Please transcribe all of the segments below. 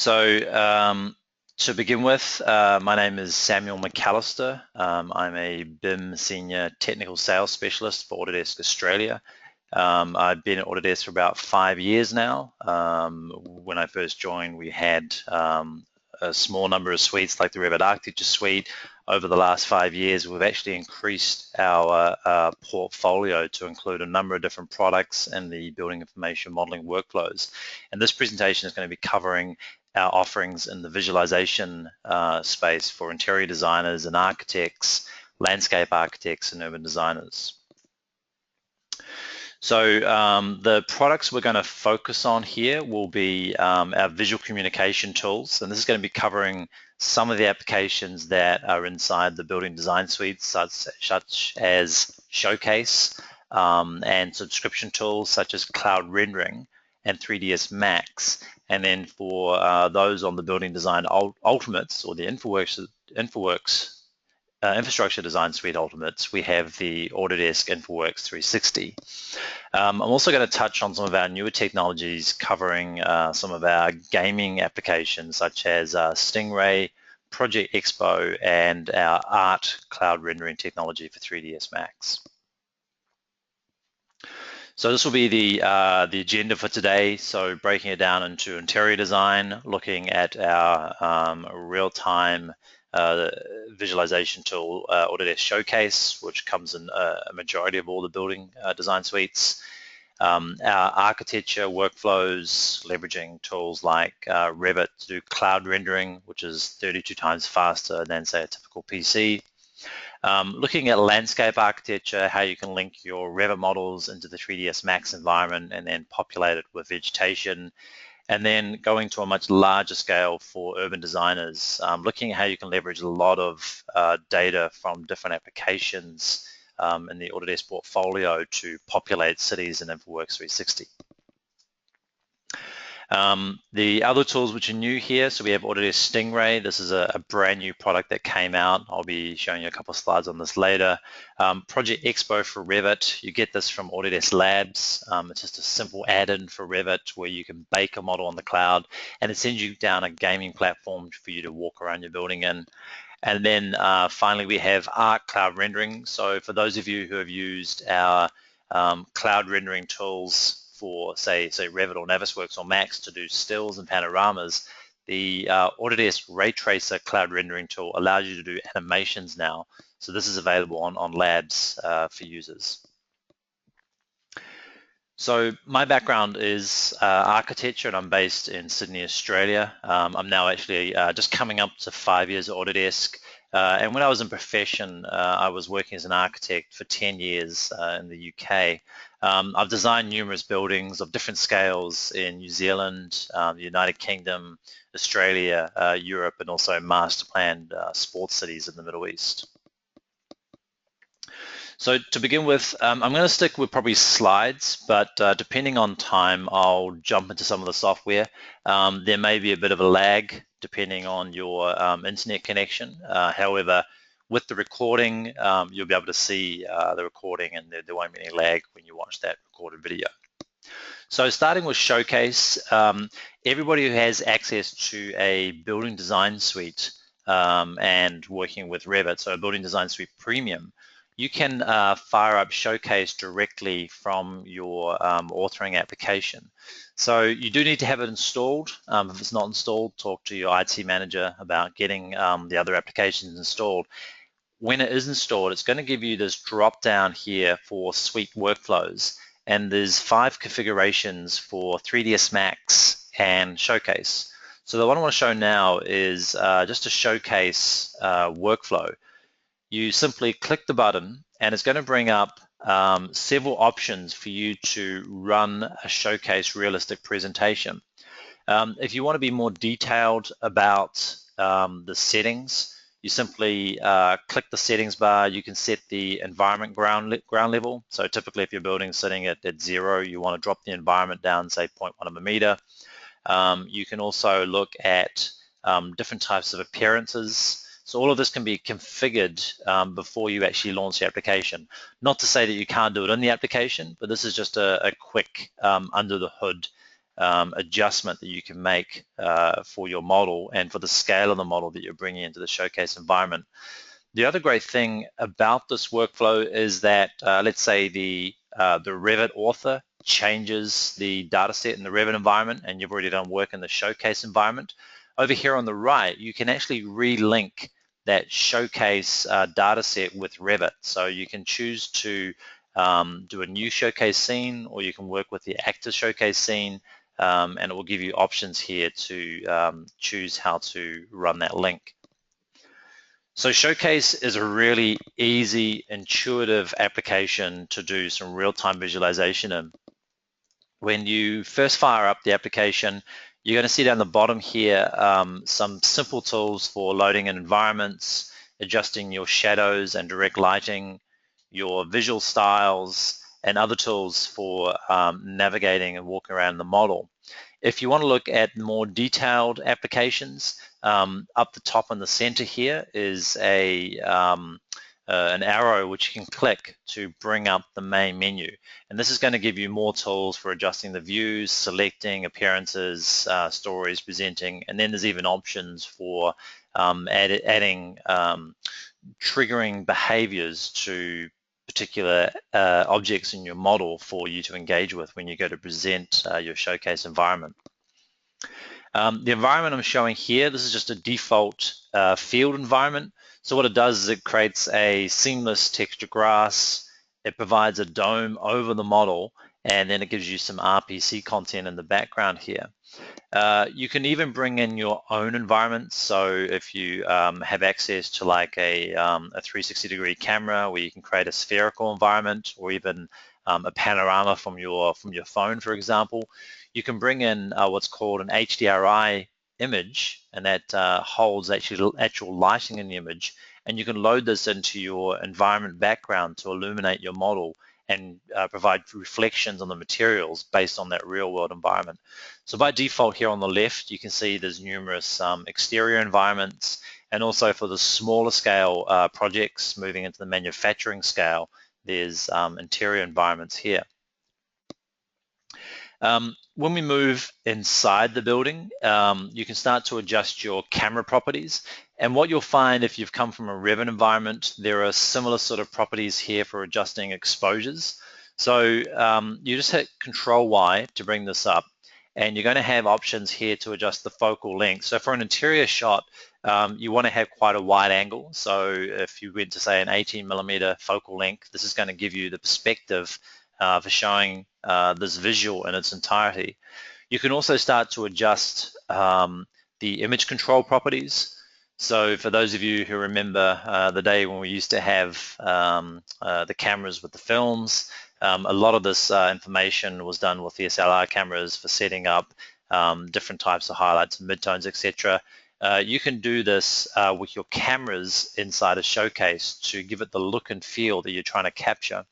To begin with, my name is Samuel McAllister. I'm a BIM Senior Technical Sales Specialist for Autodesk Australia. I've been at Autodesk for about 5 years now. When I first joined, we had a small number of suites like the Revit Architecture Suite. Over the last 5 years, we've actually increased our portfolio to include a number of different products in the building information modeling workflows. And this presentation is going to be covering our offerings in the visualization space for interior designers and architects, landscape architects, and urban designers. So the products we're going to focus on here will be our visual communication tools, and this is going to be covering some of the applications that are inside the building design suite, such as Showcase and subscription tools such as Cloud Rendering and 3ds Max. And then for those on the building design ultimates or the InfraWorks infrastructure design suite ultimates, we have the Autodesk InfraWorks 360. I'm also going to touch on some of our newer technologies covering some of our gaming applications such as Sting Ray, Project Expo, and our ART cloud rendering technology for 3ds Max. So this will be the agenda for today. So breaking it down into interior design, looking at our real-time visualization tool, Autodesk Showcase, which comes in a majority of all the building design suites. Our architecture workflows, leveraging tools like Revit to do cloud rendering, which is 32 times faster than, say, a typical PC. Looking at landscape architecture, how you can link your Revit models into the 3ds Max environment and then populate it with vegetation. And then going to a much larger scale for urban designers, looking at how you can leverage a lot of data from different applications in the Autodesk portfolio to populate cities in InfraWorks 360. The other tools which are new here, so we have Autodesk Sting Ray. This is a brand new product that came out. I'll be showing you a couple of slides on this later. Project Expo for Revit. You get this from Autodesk Labs. It's just a simple add-in for Revit where you can bake a model on the cloud and it sends you down a gaming platform for you to walk around your building in. And then finally we have ART cloud rendering. So for those of you who have used our cloud rendering tools for say Revit or Navisworks or Max to do stills and panoramas, the Autodesk Ray Tracer cloud rendering tool allows you to do animations now. So this is available on Labs for users. So my background is architecture, and I'm based in Sydney, Australia. I'm now actually just coming up to 5 years at Autodesk. And when I was in profession, I was working as an architect for 10 years in the UK. I've designed numerous buildings of different scales in New Zealand, the United Kingdom, Australia, Europe, and also master planned sports cities in the Middle East. So to begin with, I'm going to stick with probably slides, but depending on time, I'll jump into some of the software. There may be a bit of a lag depending on your internet connection. However, with the recording, you'll be able to see the recording and there won't be any lag when you watch that recorded video. So starting with Showcase, everybody who has access to a building design suite and working with Revit, so a building design suite premium, you can fire up Showcase directly from your authoring application. So you do need to have it installed. If it's not installed, talk to your IT manager about getting the other applications installed. When it is installed, it's going to give you this drop down here for suite workflows, and there's 5 configurations for 3ds Max and Showcase. So the one I want to show now is just a Showcase workflow. You simply click the button and it's going to bring up several options for you to run a Showcase realistic presentation. If you want to be more detailed about the settings, you simply click the settings bar. You can set the environment ground level. So typically if your building's sitting at 0, you want to drop the environment down, say 0.1 of a meter. You can also look at different types of appearances. So all of this can be configured before you actually launch the application. Not to say that you can't do it in the application, but this is just a quick under the hood adjustment that you can make for your model and for the scale of the model that you're bringing into the Showcase environment. The other great thing about this workflow is that, let's say the Revit author changes the data set in the Revit environment and you've already done work in the Showcase environment. Over here on the right, you can actually relink that Showcase data set with Revit. So you can choose to do a new Showcase scene, or you can work with the active Showcase scene, and it will give you options here to choose how to run that link. So Showcase is a really easy, intuitive application to do some real-time visualization in. When you first fire up the application, you're going to see down the bottom here some simple tools for loading in environments, adjusting your shadows and direct lighting, your visual styles, and other tools for navigating and walking around the model. If you want to look at more detailed applications, up the top in the center here is an arrow which you can click to bring up the main menu. And this is going to give you more tools for adjusting the views, selecting appearances, stories, presenting, and then there's even options for adding triggering behaviors to particular objects in your model for you to engage with when you go to present your Showcase environment. The environment I'm showing here, this is just a default field environment. So what it does is it creates a seamless texture grass, it provides a dome over the model, and then it gives you some RPC content in the background here. You can even bring in your own environment. So if you have access to like a 360-degree camera where you can create a spherical environment, or even a panorama from your phone, for example, you can bring in what's called an HDRI image, and that holds actual lighting in the image, and you can load this into your environment background to illuminate your model and provide reflections on the materials based on that real-world environment. So by default here on the left, you can see there's numerous exterior environments, and also for the smaller scale projects moving into the manufacturing scale, there's interior environments here. When we move inside the building, you can start to adjust your camera properties. And what you'll find if you've come from a Revit environment, there are similar sort of properties here for adjusting exposures. So you just hit ctrl+y to bring this up, and you're going to have options here to adjust the focal length. So for an interior shot, you want to have quite a wide angle. So if you went to say an 18mm focal length, this is going to give you the perspective for showing this visual in its entirety. You can also start to adjust the image control properties. So for those of you who remember the day when we used to have the cameras with the films, a lot of this information was done with DSLR cameras for setting up different types of highlights and midtones, etc. You can do this with your cameras inside a Showcase to give it the look and feel that you're trying to capture.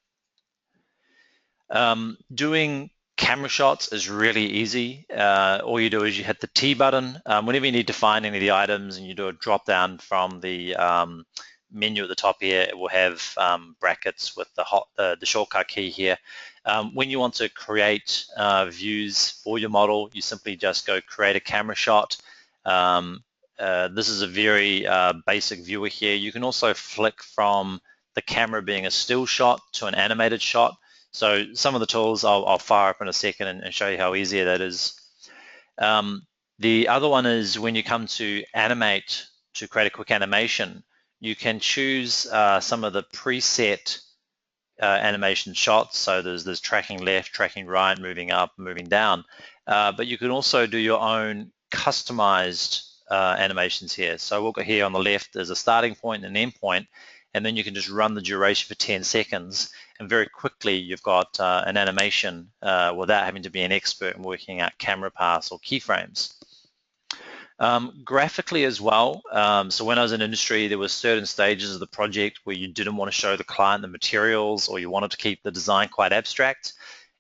Doing camera shots is really easy. All you do is you hit the T button. Whenever you need to find any of the items and you do a drop down from the menu at the top here, it will have brackets with the shortcut key here. When you want to create views for your model, you simply just go create a camera shot. This is a very basic viewer here. You can also flick from the camera being a still shot to an animated shot. So some of the tools I'll fire up in a second and show you how easy that is. The other one is when you come to animate to create a quick animation, you can choose some of the preset animation shots. So there's tracking left, tracking right, moving up, moving down. But you can also do your own customized animations here. So we'll go here on the left, there's a starting point and an end point, and then you can just run the duration for 10 seconds, and very quickly you've got an animation without having to be an expert in working out camera paths or keyframes. Graphically as well, so when I was in industry, there were certain stages of the project where you didn't want to show the client the materials, or you wanted to keep the design quite abstract.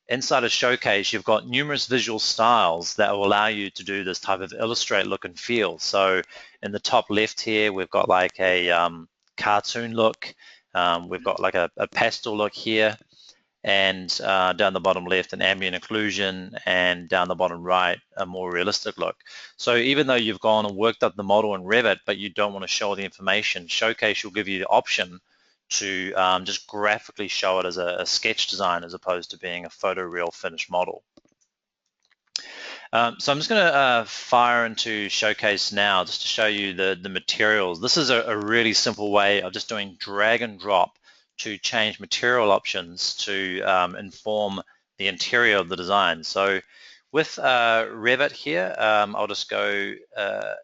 Inside a Showcase, you've got numerous visual styles that will allow you to do this type of illustrate look and feel. So in the top left here, we've got like a cartoon look. We've got like a pastel look here. and down the bottom left an ambient occlusion, and down the bottom right a more realistic look. So even though you've gone and worked up the model in Revit, but you don't want to show the information, Showcase will give you the option to just graphically show it as a sketch design as opposed to being a photoreal finished model. So I'm just going to fire into Showcase now just to show you the materials. This is a really simple way of just doing drag and drop to change material options to inform the interior of the design. So with Revit here, I'll just go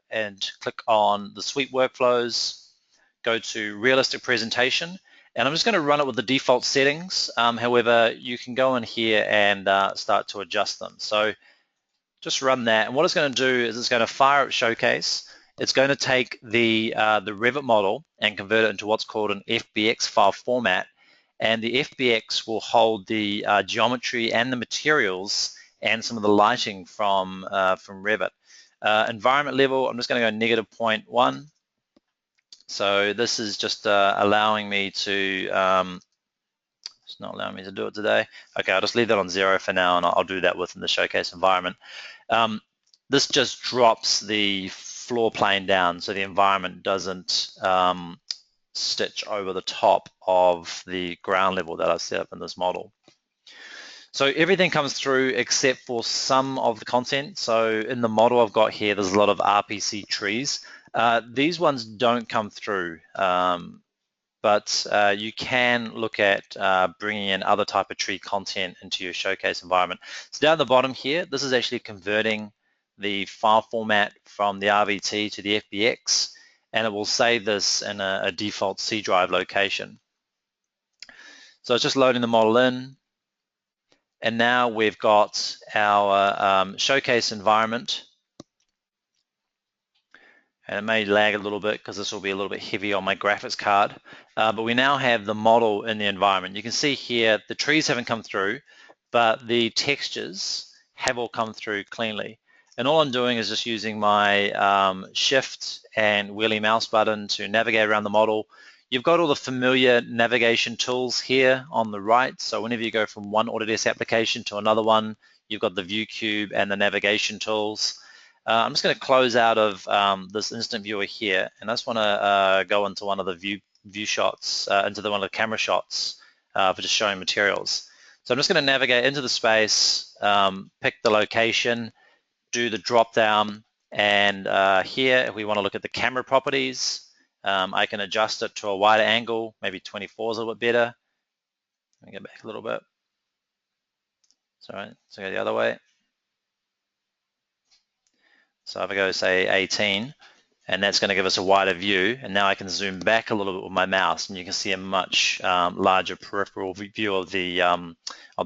and click on the suite workflows, go to realistic presentation, and I'm just going to run it with the default settings. However, you can go in here and start to adjust them. So just run that, and what it's going to do is it's going to fire up Showcase. It's going to take the Revit model and convert it into what's called an FBX file format, and the FBX will hold the geometry and the materials and some of the lighting from Revit. Environment level, I'm just going to go -0.1. So this is just allowing me to it's not allowing me to do it today. Okay, I'll just leave that on 0 for now, and I'll do that within the Showcase environment. This just drops the floor plane down so the environment doesn't stitch over the top of the ground level that I've set up in this model. So everything comes through except for some of the content. So in the model I've got here, there's a lot of RPC trees. These ones don't come through. But you can look at bringing in other type of tree content into your Showcase environment. So down the bottom here, this is actually converting the file format from the RVT to the FBX, and it will save this in a default C drive location. So it's just loading the model in, and now we've got our Showcase environment. And it may lag a little bit because this will be a little bit heavy on my graphics card. But we now have the model in the environment. You can see here the trees haven't come through, but the textures have all come through cleanly. And all I'm doing is just using my Shift and wheelie mouse button to navigate around the model. You've got all the familiar navigation tools here on the right. So whenever you go from one Autodesk application to another one, you've got the view cube and the navigation tools. I'm just going to close out of this instant viewer here, and I just want to go into one of the view shots, into one of the camera shots for just showing materials. So I'm just going to navigate into the space, pick the location, do the drop down, and here if we want to look at the camera properties, I can adjust it to a wider angle, maybe 24 is a little bit better. Let me get back a little bit. Sorry, so go the other way. So if I go say 18, and that's going to give us a wider view, and now I can zoom back a little bit with my mouse, and you can see a much larger peripheral view of the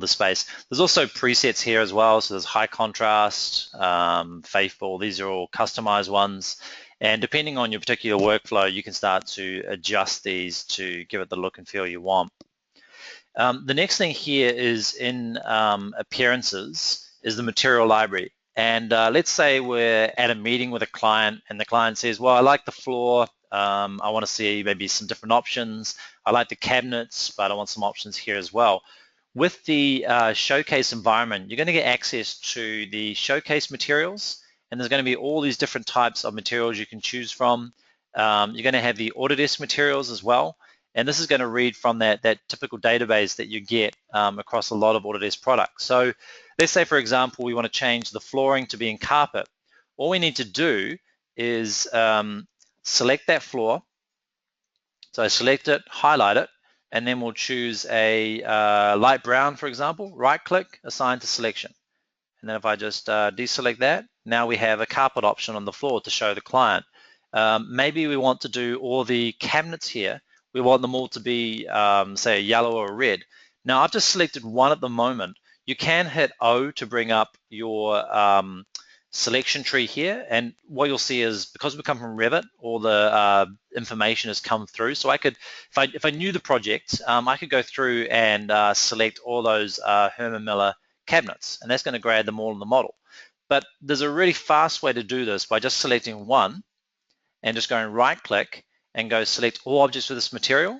space. There's also presets here as well, so there's high contrast, faithful. These are all customized ones, and depending on your particular workflow, you can start to adjust these to give it the look and feel you want. The next thing here is in appearances is the material library. And let's say we're at a meeting with a client and the client says, well, I like the floor, I want to see maybe some different options. I like the cabinets, but I want some options here as well. With the Showcase environment, you're going to get access to the Showcase materials, and there's going to be all these different types of materials you can choose from. You're going to have the Autodesk materials as well, and this is going to read from that typical database that you get across a lot of Autodesk products. So let's say, for example, we want to change the flooring to being carpet. All we need to do is select that floor. So select it, highlight it, and then we'll choose a light brown, for example, right-click, assign to selection. And then if I just deselect that, now we have a carpet option on the floor to show the client. Maybe we want to do all the cabinets here. We want them all to be, say, a yellow or a red. Now, I've just selected one at the moment. You can hit O to bring up your selection tree here, and what you'll see is because we come from Revit, all the information has come through. So I could, if I knew the project, I could go through and select all those Herman Miller cabinets, and that's going to grab them all in the model. But there's a really fast way to do this by just selecting one and just going right-click and go select all objects with this material,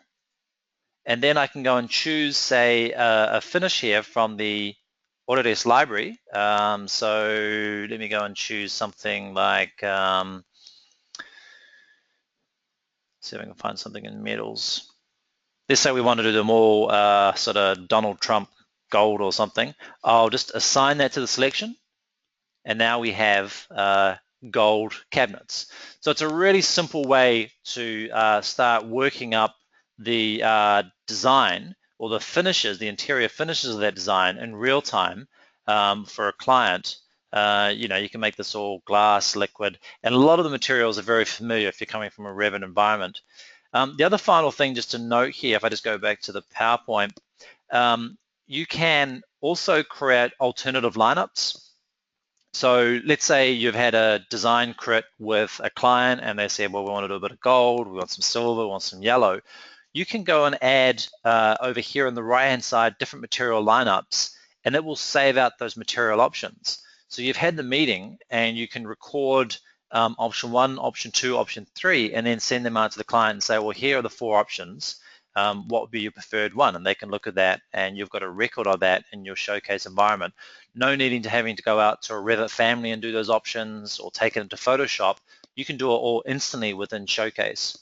and then I can go and choose, say, a finish here from the Autodesk library. So let me go and choose something like, see if I can find something in metals. Let's say we wanted to do them all sort of Donald Trump gold or something. I'll just assign that to the selection, and now we have gold cabinets. So it's a really simple way to start working up the design or the finishes, the interior finishes of that design in real time for a client. You know, you can make this all glass, liquid, and a lot of the materials are very familiar if you're coming from a Revit environment. The other final thing just to note here, if I just go back to the PowerPoint, you can also create alternative lineups. So let's say you've had a design crit with a client and they said, well, we want to do a bit of gold, we want some silver, we want some yellow. You can go and add over here on the right-hand side different material lineups, and it will save out those material options. So you've had the meeting and you can record option 1, option 2, option 3, and then send them out to the client and say, well, here are the 4 options. What would be your preferred one? And they can look at that, and you've got a record of that in your Showcase environment. No needing to having to go out to a Revit family and do those options or take it into Photoshop. You can do it all instantly within Showcase.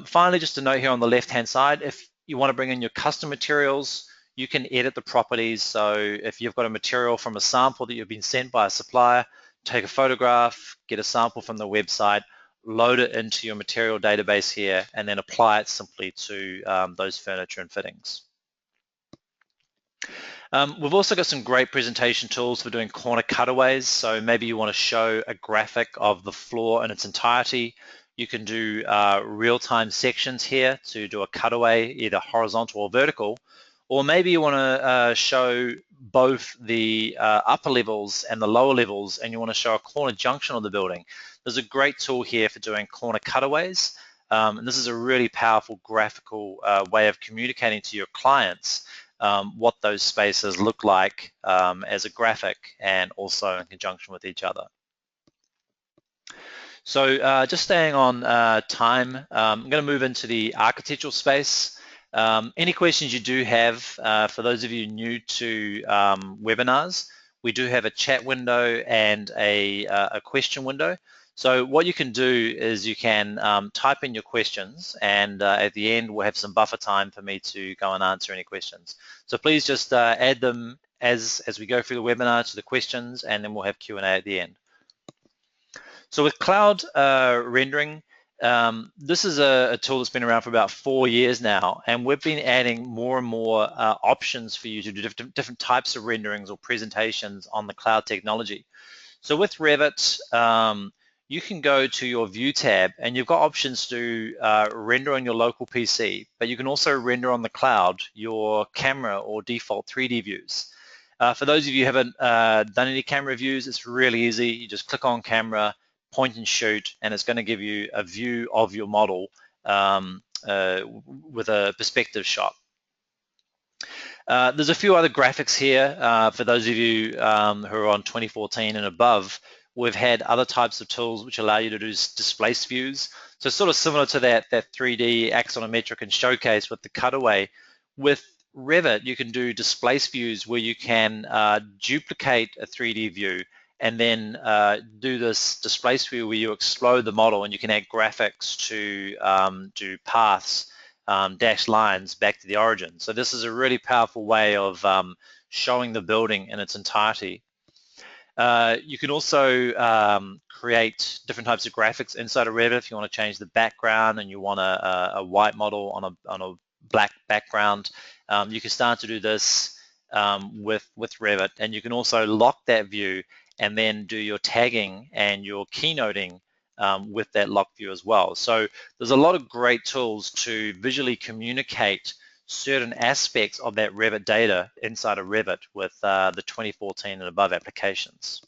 Finally, just a note here on the left-hand side, if you want to bring in your custom materials, you can edit the properties. So if you've got a material from a sample that you've been sent by a supplier, take a photograph, get a sample from the website, load it into your material database here, and then apply it simply to those furniture and fittings. We've also got some great presentation tools for doing corner cutaways. So maybe you want to show a graphic of the floor in its entirety. You can do real-time sections here to do a cutaway, either horizontal or vertical. Or maybe you want to show both the upper levels and the lower levels, and you want to show a corner junction of the building. There's a great tool here for doing corner cutaways. And this is a really powerful graphical way of communicating to your clients what those spaces look like as a graphic and also in conjunction with each other. So just staying on time, I'm going to move into the architectural space. Any questions you do have, for those of you new to webinars, we do have a chat window and a question window. So what you can do is you can type in your questions, and at the end we'll have some buffer time for me to go and answer any questions. So please just add them as we go through the webinar to the questions, and then we'll have Q&A at the end. So with cloud rendering, this is a tool that's been around for about 4 years now, and we've been adding more and more options for you to do different types of renderings or presentations on the cloud technology. So with Revit, you can go to your View tab, and you've got options to render on your local PC, but you can also render on the cloud your camera or default 3D views. For those of you who haven't done any camera views, it's really easy. You just click on camera, point and shoot, and it's going to give you a view of your model with a perspective shot. There's a few other graphics here. For those of you who are on 2014 and above, we've had other types of tools which allow you to do displace views. So sort of similar to that 3D axonometric and Showcase with the cutaway. With Revit, you can do displace views where you can duplicate a 3D view and then do this displace view where you explode the model, and you can add graphics to do paths, dashed lines back to the origin. So this is a really powerful way of showing the building in its entirety. You can also create different types of graphics inside of Revit. If you want to change the background and you want a white model on a black background, you can start to do this with Revit, and you can also lock that view and then do your tagging and your keynoting with that lock view as well. So there's a lot of great tools to visually communicate certain aspects of that Revit data inside of Revit with the 2014 and above applications.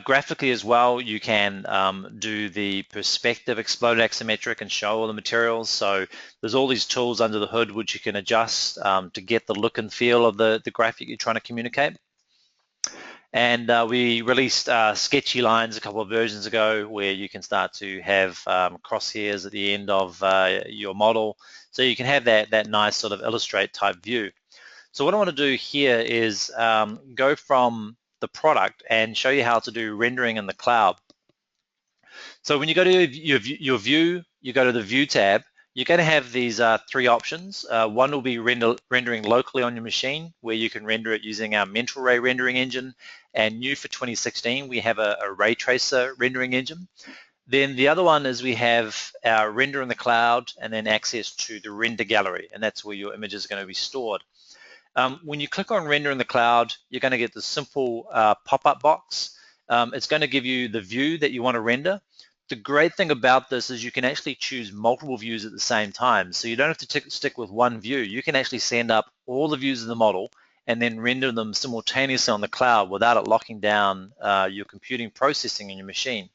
Graphically as well, you can do the perspective exploded axometric and show all the materials. So there's all these tools under the hood which you can adjust to get the look and feel of the graphic you're trying to communicate. And we released Sketchy lines a couple of versions ago, where you can start to have crosshairs at the end of your model, so you can have that nice sort of illustrate type view. So what I want to do here is go from the product and show you how to do rendering in the cloud. So when you go to your view, you go to the View tab, you're going to have these three options. One will be rendering locally on your machine, where you can render it using our Mental Ray rendering engine. And new for 2016, we have a ray tracer rendering engine. Then the other one is we have our render in the cloud and then access to the render gallery, and that's where your images are going to be stored. When you click on render in the cloud, you're going to get the simple pop-up box. It's going to give you the view that you want to render. The great thing about this is you can actually choose multiple views at the same time. So you don't have to stick with one view. You can actually send up all the views of the model and then render them simultaneously on the cloud without it locking down your computing processing in your machine.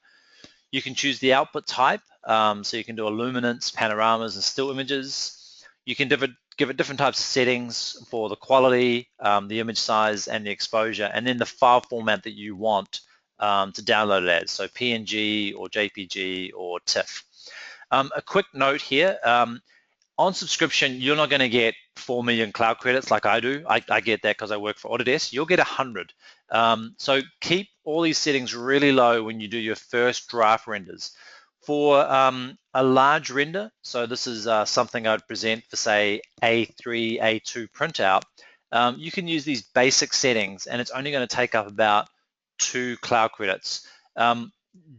You can choose the output type, so you can do illuminance, panoramas, and still images. You can give it different types of settings for the quality, the image size, and the exposure, and then the file format that you want to download it as, so PNG or JPG or TIFF. A quick note here, on subscription, you're not going to get 4 million cloud credits like I do. I get that because I work for Autodesk. You'll get 100. So keep all these settings really low when you do your first draft renders. For a large render, so this is something I'd present for, say, A3, A2 printout, you can use these basic settings, and it's only going to take up about 2 cloud credits.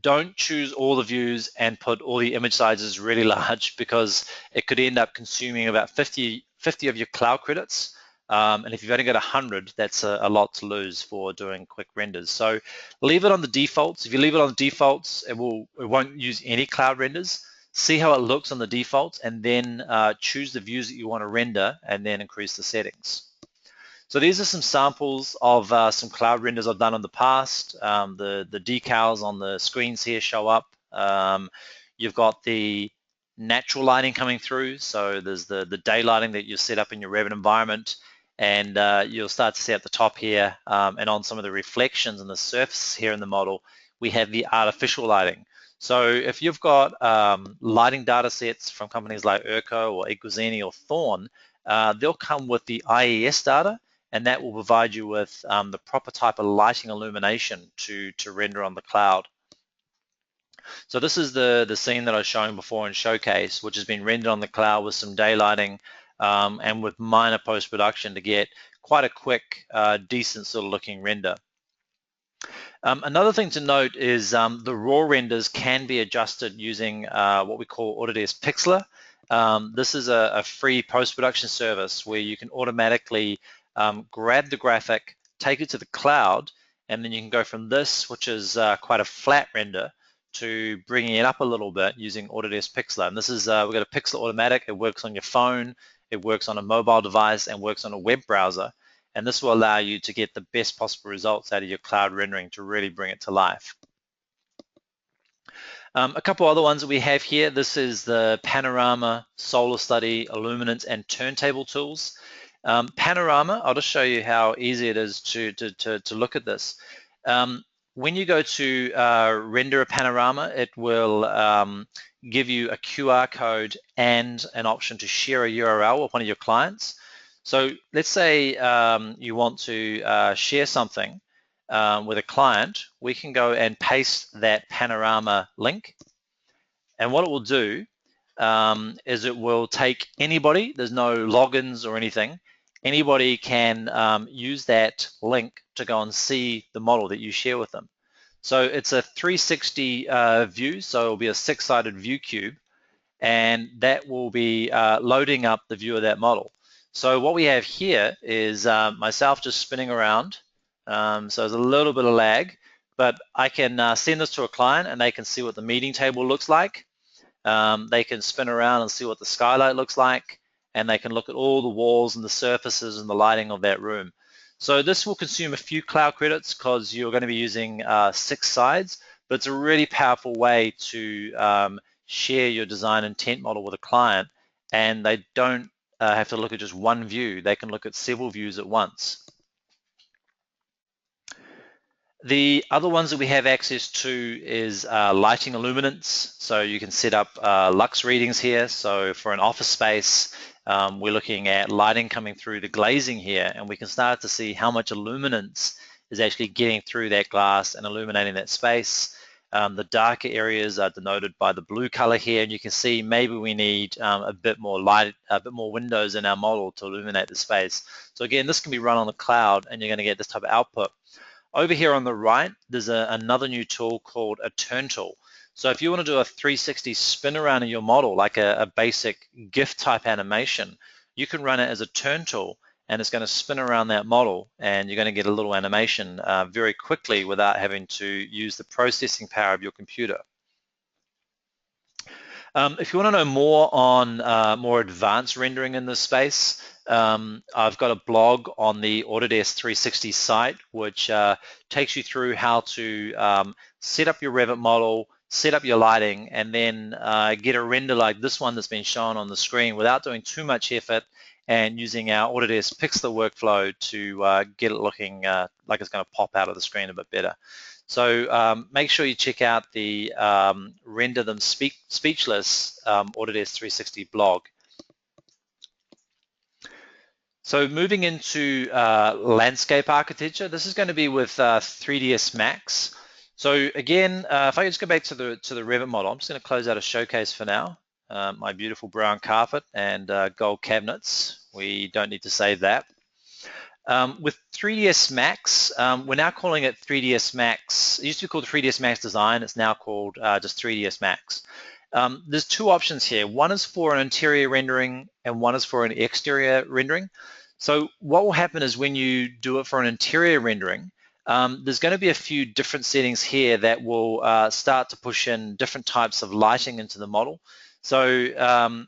Don't choose all the views and put all the image sizes really large, because it could end up consuming about 50 of your cloud credits. And if you've only got 100, that's a lot to lose for doing quick renders. So leave it on the defaults. If you leave it on the defaults, it won't use any cloud renders. See how it looks on the defaults, and then choose the views that you want to render, and then increase the settings. So these are some samples of some cloud renders I've done in the past. The decals on the screens here show up. You've got the natural lighting coming through. So there's the day lighting that you set up in your Revit environment. And you'll start to see at the top here, and on some of the reflections on the surface here in the model, we have the artificial lighting. So if you've got lighting data sets from companies like Urco or Equizini or Thorn, they'll come with the IES data, and that will provide you with the proper type of lighting illumination to render on the cloud. So this is the scene that I was showing before in Showcase, which has been rendered on the cloud with some daylighting and with minor post-production to get quite a quick, decent sort of looking render. Another thing to note is the raw renders can be adjusted using what we call Autodesk Pixir. This is a free post-production service where you can automatically grab the graphic, take it to the cloud, and then you can go from this, which is quite a flat render, to bringing it up a little bit using Autodesk Pixir. And this is, we've got a Pixir Automatic. It works on your phone, it works on a mobile device, and works on a web browser. And this will allow you to get the best possible results out of your cloud rendering to really bring it to life. A couple other ones that we have here. This is the Panorama, Solar Study, Illuminance, and Turntable tools. Panorama, I'll just show you how easy it is to look at this. When you go to render a panorama, it will give you a QR code and an option to share a URL with one of your clients. So let's say you want to share something with a client. We can go and paste that panorama link, and what it will do is it will take anybody, there's no logins or anything, anybody can use that link to go and see the model that you share with them. So it's a 360 view, so it'll be a 6-sided view cube, and that will be loading up the view of that model. So what we have here is myself just spinning around, so there's a little bit of lag, but I can send this to a client and they can see what the meeting table looks like. They can spin around and see what the skylight looks like, and they can look at all the walls and the surfaces and the lighting of that room. So this will consume a few cloud credits because you're going to be using 6 sides, but it's a really powerful way to share your design intent model with a client, and they don't have to look at just one view. They can look at several views at once. The other ones that we have access to is lighting illuminance. So you can set up lux readings here. So for an office space, we're looking at lighting coming through the glazing here, and we can start to see how much illuminance is actually getting through that glass and illuminating that space. The darker areas are denoted by the blue color here, and you can see maybe we need a bit more light, a bit more windows in our model to illuminate the space. So again, this can be run on the cloud, and you're going to get this type of output. Over here on the right, there's another new tool called a turntable. So if you want to do a 360 spin around in your model, like a basic GIF type animation, you can run it as a turntable, and it's going to spin around that model, and you're going to get a little animation very quickly without having to use the processing power of your computer. If you want to know more on more advanced rendering in this space, I've got a blog on the Autodesk 360 site, which takes you through how to set up your Revit model, set up your lighting, and then get a render like this one that's been shown on the screen without doing too much effort, and using our Autodesk Pixir workflow to get it looking like it's going to pop out of the screen a bit better. So make sure you check out the Render Them Speechless Autodesk 360 blog. So moving into landscape architecture, this is going to be with 3ds Max. So again, if I just go back to the Revit model, I'm just going to close out a showcase for now. My beautiful brown carpet and gold cabinets. We don't need to save that. With 3ds Max, we're now calling it 3ds Max. It used to be called 3ds Max Design. It's now called just 3ds Max. There's two options here. One is for an interior rendering and one is for an exterior rendering. So what will happen is when you do it for an interior rendering, there's going to be a few different settings here that will start to push in different types of lighting into the model. So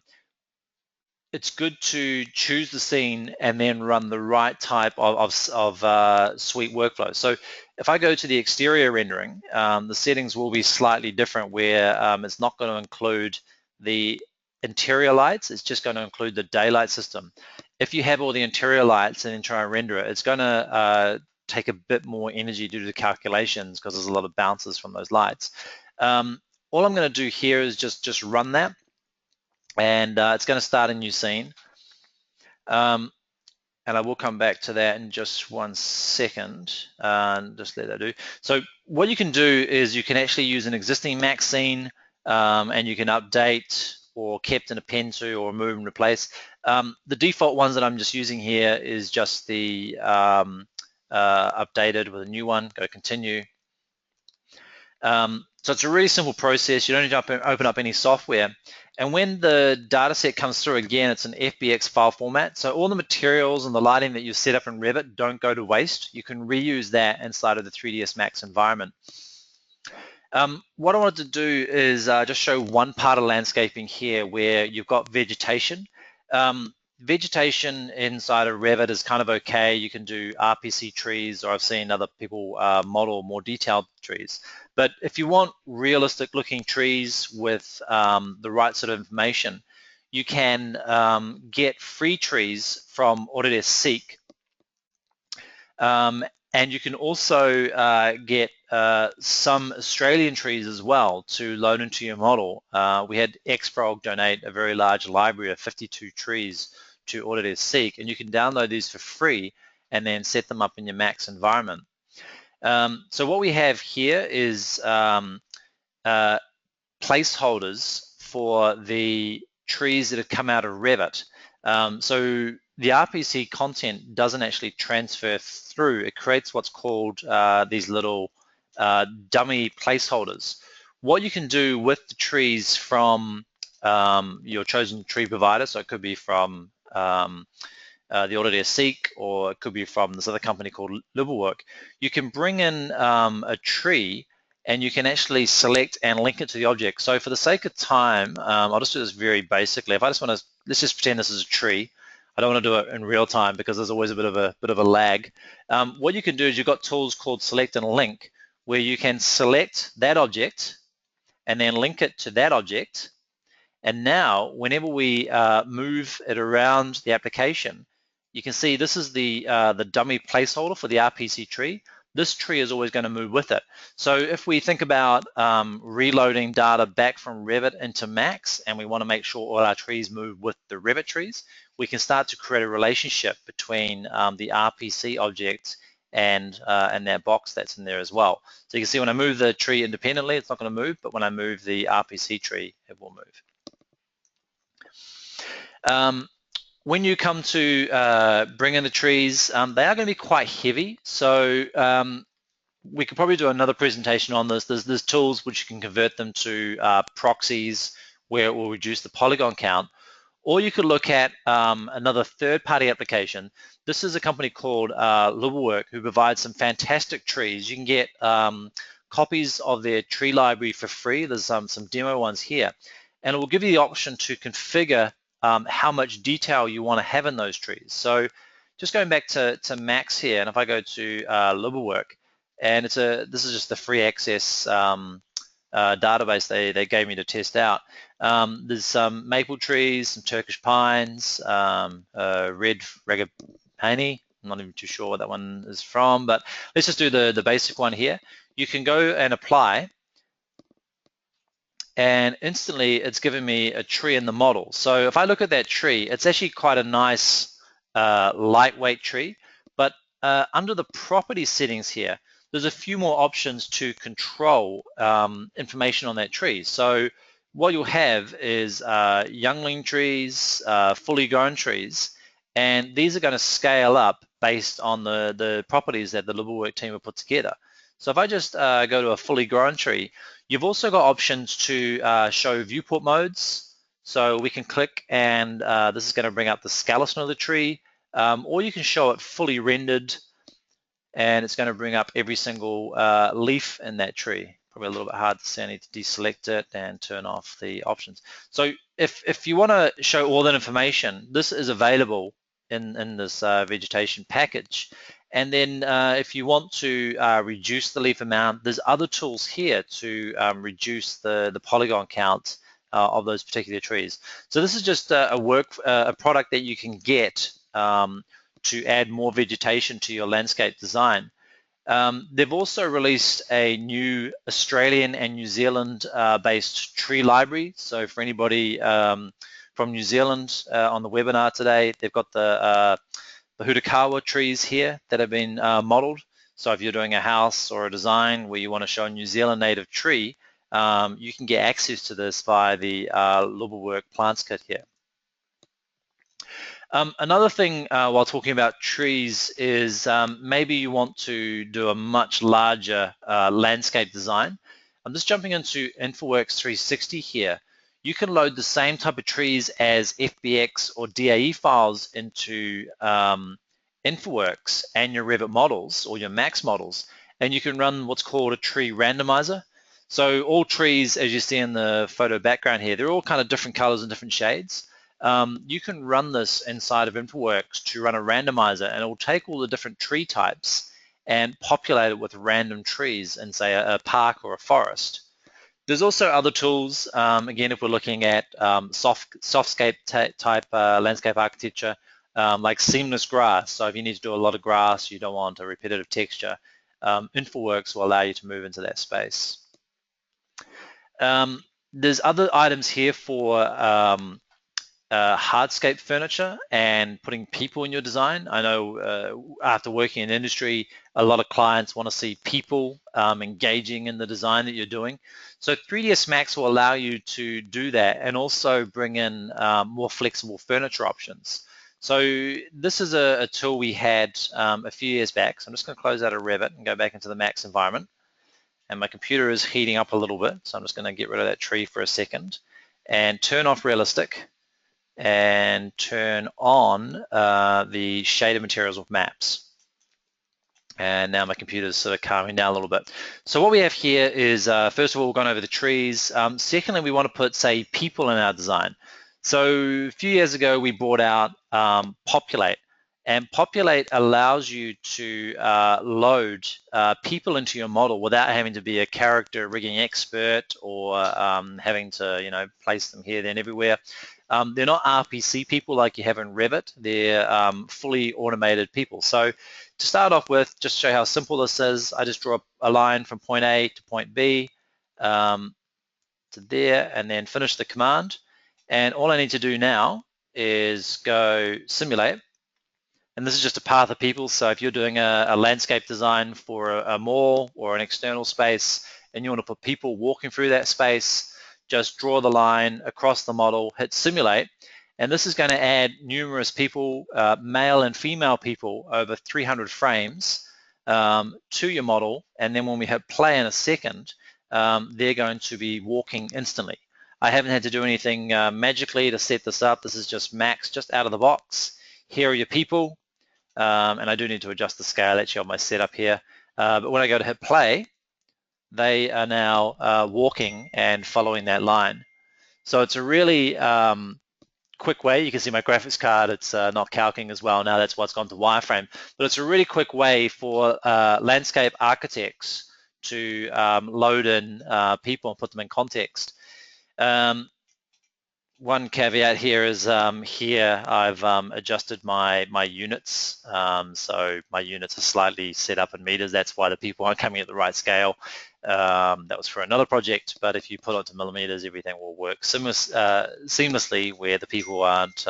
it's good to choose the scene and then run the right type of suite workflow. So if I go to the exterior rendering, the settings will be slightly different, where it's not going to include the interior lights, it's just going to include the daylight system. If you have all the interior lights and then try and render it, it's going to take a bit more energy due to the calculations because there's a lot of bounces from those lights. All I'm going to do here is just run that, and it's going to start a new scene. And I will come back to that in just 1 second, and just let that do. So what you can do is you can actually use an existing Max scene, and you can update or kept and append to or remove and replace. The default ones that I'm just using here is just the updated with a new one. Go continue. So it's a really simple process. You don't need to open up any software. And when the data set comes through, again, it's an FBX file format. So all the materials and the lighting that you set up in Revit don't go to waste. You can reuse that inside of the 3ds Max environment. What I wanted to do is just show one part of landscaping here where you've got vegetation. Vegetation inside of Revit is kind of okay. You can do RPC trees, or I've seen other people model more detailed trees. But if you want realistic looking trees with the right sort of information, you can get free trees from Autodesk Seek. And you can also get some Australian trees as well to load into your model. We had Expo donate a very large library of 52 trees to Autodesk Seek, and you can download these for free and then set them up in your Max environment. So what we have here is placeholders for the trees that have come out of Revit. So the RPC content doesn't actually transfer through. It creates what's called these little dummy placeholders. What you can do with the trees from your chosen tree provider, so it could be from the Autodesk Seek, or it could be from this other company called Laubwerk, you can bring in a tree and you can actually select and link it to the object. So for the sake of time, I'll just do this very basically. If I just want to, let's just pretend this is a tree. I don't want to do it in real time because there's always a bit of a lag. What you can do is you've got tools called Select and Link, where you can select that object and then link it to that object. And now, whenever we move it around the application, you can see this is the dummy placeholder for the RPC tree. this tree is always going to move with it. So if we think about reloading data back from Revit into Max, and we want to make sure all our trees move with the Revit trees, we can start to create a relationship between the RPC object and that box that's in there as well. So you can see when I move the tree independently, it's not going to move, but when I move the RPC tree, it will move. When you come to bring in the trees, they are going to be quite heavy. So we could probably do another presentation on this. There's tools which you can convert them to proxies where it will reduce the polygon count. Or you could look at another third-party application. This is a company called Laubwerk, who provides some fantastic trees. You can get copies of their tree library for free. There's some demo ones here. And it will give you the option to configure how much detail you want to have in those trees. So just going back to Max here, and if I go to Laubwerk, and this is just the free access database they gave me to test out. There's some maple trees, some Turkish pines, red frangipani. I'm not even too sure what that one is from, but let's just do the basic one here. You can go and apply, and instantly it's giving me a tree in the model. So if I look at that tree, it's actually quite a nice lightweight tree, but under the property settings here, there's a few more options to control information on that tree. So what you'll have is youngling trees, fully grown trees, and these are going to scale up based on the properties that the Laubwerk team have put together. So if I just go to a fully grown tree, you've also got options to show viewport modes. So we can click, and this is going to bring up the skeleton of the tree, or you can show it fully rendered, and it's going to bring up every single leaf in that tree. Probably a little bit hard to see. I need to deselect it and turn off the options. So if you want to show all that information, this is available in this vegetation package. And then if you want to reduce the leaf amount, there's other tools here to reduce the polygon count of those particular trees. So this is just a product that you can get to add more vegetation to your landscape design. They've also released a new Australian and New Zealand based tree library. So for anybody from New Zealand on the webinar today, they've got the Hutakawa trees here that have been modeled. So if you're doing a house or a design where you want to show a New Zealand native tree, you can get access to this via the Laubwerk Plants Kit here. Another thing while talking about trees is maybe you want to do a much larger landscape design. I'm just jumping into InfraWorks 360 here. You can load the same type of trees as FBX or DAE files into InfraWorks and your Revit models or your Max models, and you can run what's called a tree randomizer. So all trees, as you see in the photo background here, they're all kind of different colors and different shades. You can run this inside of InfraWorks to run a randomizer, and it will take all the different tree types and populate it with random trees in, say, a park or a forest. There's also other tools, again, if we're looking at softscape type landscape architecture, like seamless grass. So if you need to do a lot of grass, you don't want a repetitive texture, InfraWorks will allow you to move into that space. There's other items here for hardscape furniture and putting people in your design. I know after working in industry, a lot of clients want to see people engaging in the design that you're doing. So 3ds Max will allow you to do that and also bring in more flexible furniture options. So this is a tool we had a few years back. So I'm just going to close out of Revit and go back into the Max environment. And my computer is heating up a little bit, so I'm just going to get rid of that tree for a second and turn off realistic and turn on the shaded materials with maps. And now my computer's sort of calming down a little bit. So what we have here is, first of all, we've gone over the trees. Secondly, we want to put, say, people in our design. So a few years ago, we brought out Populate. And Populate allows you to load people into your model without having to be a character rigging expert or having to, place them here, there, and everywhere. They're not RPC people like you have in Revit. They're fully automated people. So to start off with, just to show how simple this is, I just draw a line from point A to point B to there, and then finish the command. And all I need to do now is go simulate. And this is just a path of people. So if you're doing a landscape design for a mall or an external space, and you want to put people walking through that space, just draw the line across the model, hit simulate, and this is going to add numerous people, male and female people, over 300 frames to your model. And then when we hit play in a second, they're going to be walking instantly. I haven't had to do anything magically to set this up. This is just max, just out of the box. Here are your people. And I do need to adjust the scale actually on my setup here. But when I go to hit play, they are now walking and following that line. So it's a really quick way. You can see my graphics card, it's not calcing as well. Now that's what's gone to wireframe. But it's a really quick way for landscape architects to load in people and put them in context. One caveat here is here I've adjusted my units. So my units are slightly set up in meters. That's why the people aren't coming at the right scale. That was for another project, but if you put it to millimeters, everything will work seamlessly where the people aren't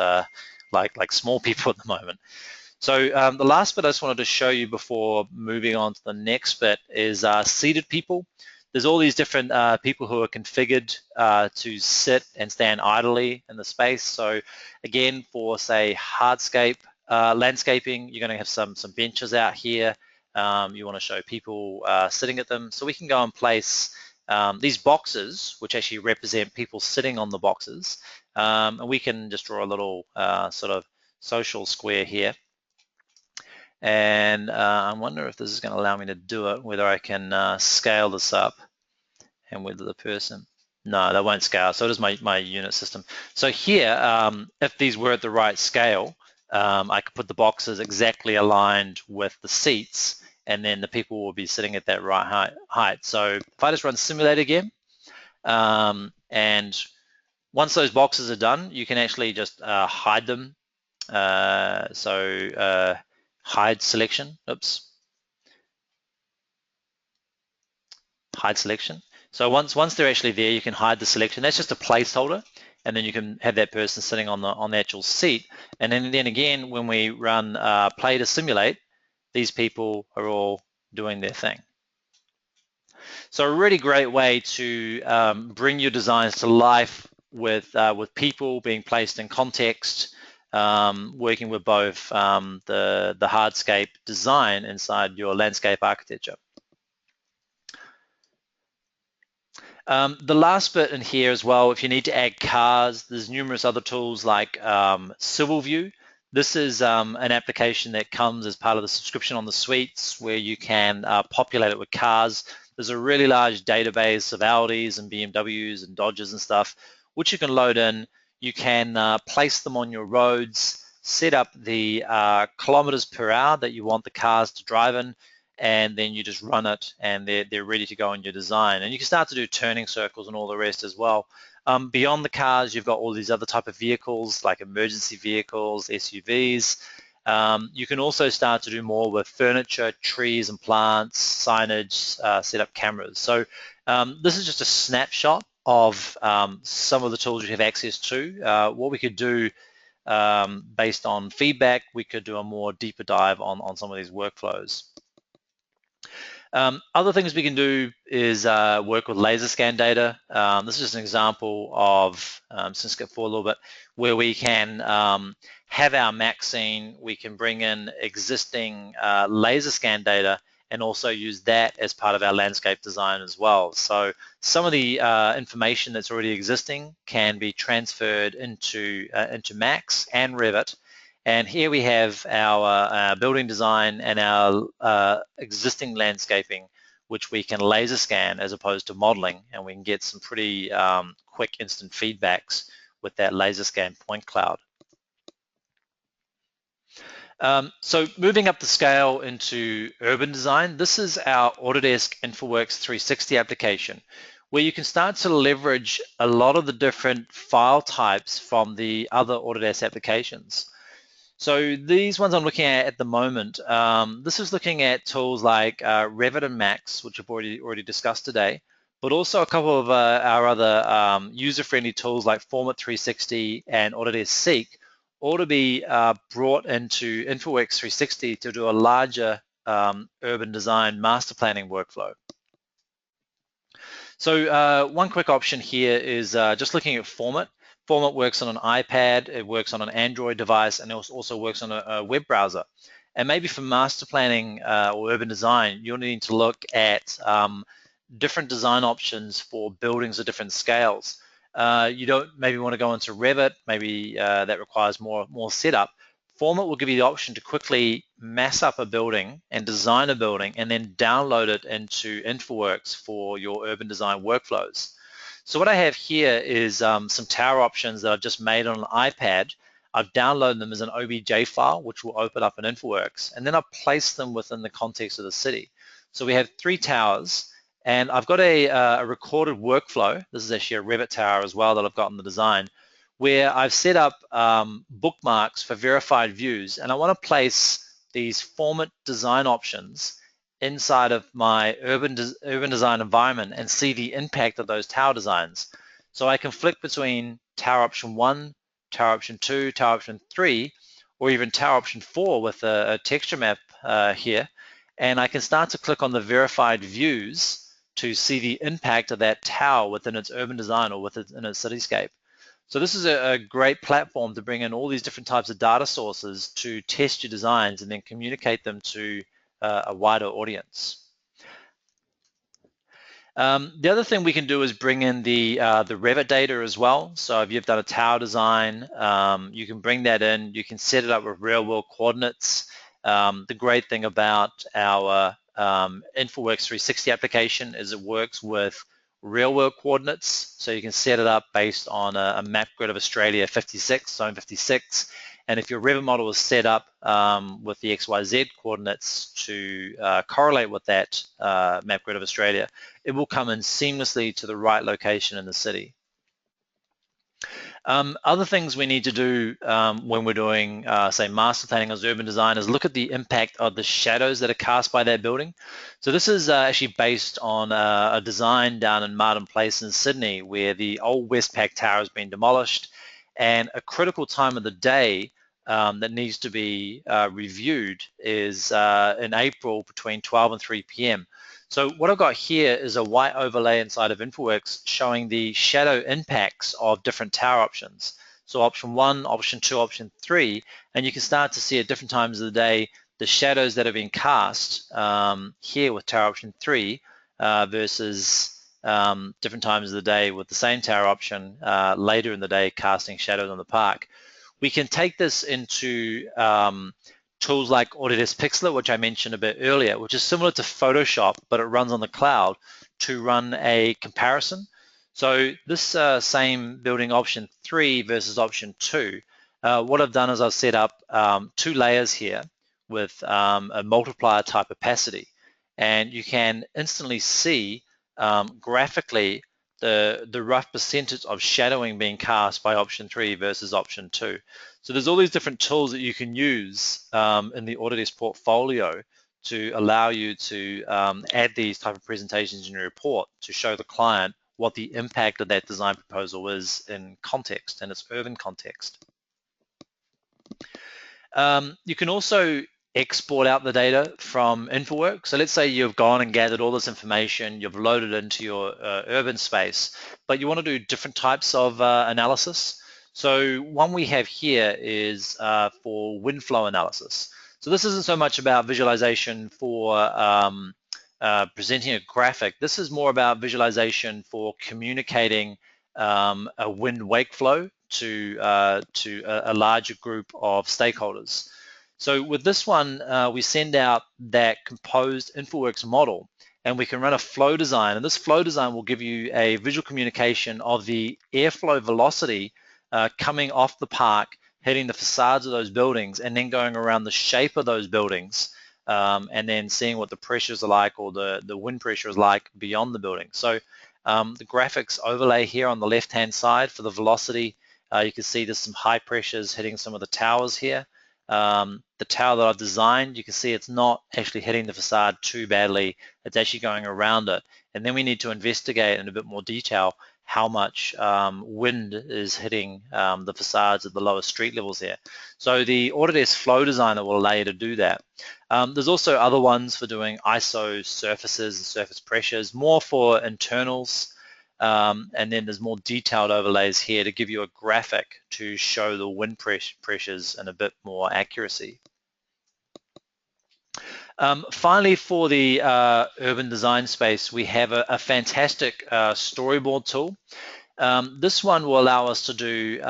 like small people at the moment. So the last bit I just wanted to show you before moving on to the next bit is seated people. There's all these different people who are configured to sit and stand idly in the space. So again, for say hardscape landscaping, you're going to have some benches out here. You want to show people sitting at them. So we can go and place these boxes, which actually represent people sitting on the boxes. And we can just draw a little sort of social square here. And I wonder if this is going to allow me to do it, whether I can scale this up and whether the person, no, that won't scale. So it is my unit system. So here, if these were at the right scale, I could put the boxes exactly aligned with the seats, and then the people will be sitting at that right height. So if I just run simulate again, and once those boxes are done, you can actually just hide them. Hide selection, hide selection. So once they're actually there, you can hide the selection. That's just a placeholder, and then you can have that person sitting on the actual seat. And then again, when we run play to simulate, these people are all doing their thing. So a really great way to bring your designs to life with people being placed in context, working with both the hardscape design inside your landscape architecture. The last bit in here as well, if you need to add cars, there's numerous other tools like Civil View. This is an application that comes as part of the subscription on the suites where you can populate it with cars. There's a really large database of Audis and BMWs and Dodges and stuff, which you can load in. You can place them on your roads, set up the kilometers per hour that you want the cars to drive in, and then you just run it and they're ready to go in your design. And you can start to do turning circles and all the rest as well. Beyond the cars, you've got all these other type of vehicles like emergency vehicles, SUVs. You can also start to do more with furniture, trees and plants, signage, set up cameras. So this is just a snapshot of some of the tools you have access to. What we could do based on feedback, we could do a more deeper dive on some of these workflows. Other things we can do is work with laser scan data. This is just an example of, since skip forward a little bit, where we can have our Mac scene, we can bring in existing laser scan data and also use that as part of our landscape design as well. So some of the information that's already existing can be transferred into Max and Revit. And here we have our building design and our existing landscaping, which we can laser scan as opposed to modeling, and we can get some pretty quick instant feedbacks with that laser scan point cloud. So moving up the scale into urban design, this is our Autodesk InfraWorks 360 application, where you can start to leverage a lot of the different file types from the other Autodesk applications. So these ones I'm looking at the moment, this is looking at tools like Revit and Max, which I've already discussed today, but also a couple of our other user-friendly tools like Formit 360 and Autodesk Seek, all to be brought into InfraWorks 360 to do a larger urban design master planning workflow. So one quick option here is just looking at Formit. Formit works on an iPad, it works on an Android device, and it also works on a web browser. And maybe for master planning or urban design, you'll need to look at different design options for buildings of different scales. You don't maybe want to go into Revit, maybe that requires more setup. Formit will give you the option to quickly mass up a building and design a building and then download it into InfraWorks for your urban design workflows. So what I have here is some tower options that I've just made on an iPad. I've downloaded them as an OBJ file, which will open up in InfraWorks, and then I've placed them within the context of the city. So we have 3 towers, and I've got a recorded workflow. This is actually a Revit tower as well that I've got in the design, where I've set up bookmarks for verified views, and I want to place these Formit design options inside of my urban design environment and see the impact of those tower designs. So I can flick between tower option 1, tower option 2, tower option 3, or even tower option 4 with a texture map here, and I can start to click on the verified views to see the impact of that tower within its urban design or within its cityscape. So this is a great platform to bring in all these different types of data sources to test your designs and then communicate them to a wider audience. The other thing we can do is bring in the Revit data as well. So if you've done a tower design, you can bring that in. You can set it up with real-world coordinates. The great thing about our InfraWorks 360 application is it works with real-world coordinates, so you can set it up based on a map grid of Australia 56, zone 56, and if your Revit model is set up with the XYZ coordinates to correlate with that map grid of Australia, it will come in seamlessly to the right location in the city. Other things we need to do when we're doing, say, master planning as urban design is look at the impact of the shadows that are cast by that building. So this is actually based on a design down in Martin Place in Sydney where the old Westpac Tower has been demolished, and a critical time of the day that needs to be reviewed is in April between 12 and 3 p.m. So what I've got here is a white overlay inside of InfraWorks showing the shadow impacts of different tower options. So option 1, option 2, option 3, and you can start to see at different times of the day the shadows that have been cast here with tower option 3 versus different times of the day with the same tower option later in the day casting shadows on the park. We can take this into tools like Autodesk Pixir, which I mentioned a bit earlier, which is similar to Photoshop, but it runs on the cloud to run a comparison. So this same building option 3 versus option 2, what I've done is I've set up 2 layers here with a multiplier type opacity, and you can instantly see graphically the rough percentage of shadowing being cast by option 3 versus option 2. So there's all these different tools that you can use in the Autodesk portfolio to allow you to add these type of presentations in your report to show the client what the impact of that design proposal is in context, in its urban context. You can also export out the data from InfraWorks. So let's say you've gone and gathered all this information, you've loaded it into your urban space, but you want to do different types of analysis. So one we have here is for wind flow analysis. So this isn't so much about visualization for presenting a graphic. This is more about visualization for communicating a wind wake flow to a larger group of stakeholders. So with this one, we send out that composed InfraWorks model, and we can run a flow design. And this flow design will give you a visual communication of the airflow velocity coming off the park, hitting the facades of those buildings, and then going around the shape of those buildings, and then seeing what the pressures are like or the wind pressure is like beyond the building. So The graphics overlay here on the left-hand side for the velocity, you can see there's some high pressures hitting some of the towers here. The tower that I've designed, you can see it's not actually hitting the facade too badly. It's actually going around it. And then we need to investigate in a bit more detail how much wind is hitting the facades at the lower street levels here. So the Autodesk Flow Designer will allow you to do that. There's also other ones for doing ISO surfaces and surface pressures, more for internals. And then there's more detailed overlays here to give you a graphic to show the wind pressures in a bit more accuracy. Finally, for the urban design space, we have a fantastic storyboard tool. This one will allow us to do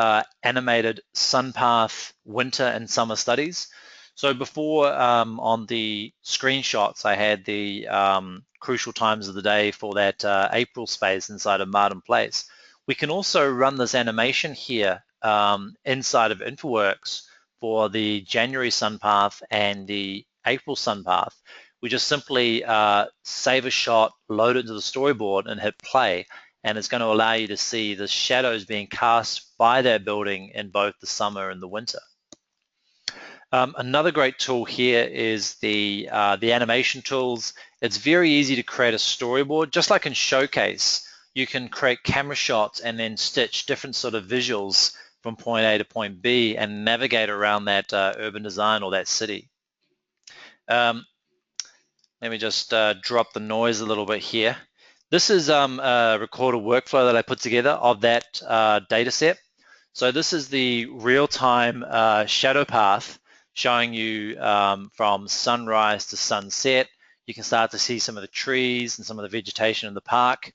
animated Sunpath winter and summer studies. So before on the screenshots, I had the crucial times of the day for that April space inside of Martin Place. We can also run this animation here inside of InfraWorks for the January Sunpath and the April Sunpath. We just simply save a shot, load it into the storyboard and hit play, and it's going to allow you to see the shadows being cast by that building in both the summer and the winter. Another great tool here is the animation tools. It's very easy to create a storyboard. Just like in Showcase, you can create camera shots and then stitch different sort of visuals from point A to point B and navigate around that urban design or that city. Let me just drop the noise a little bit here. This is a recorded workflow that I put together of that data set. So this is the real-time shadow path showing you from sunrise to sunset. You can start to see some of the trees and some of the vegetation in the park.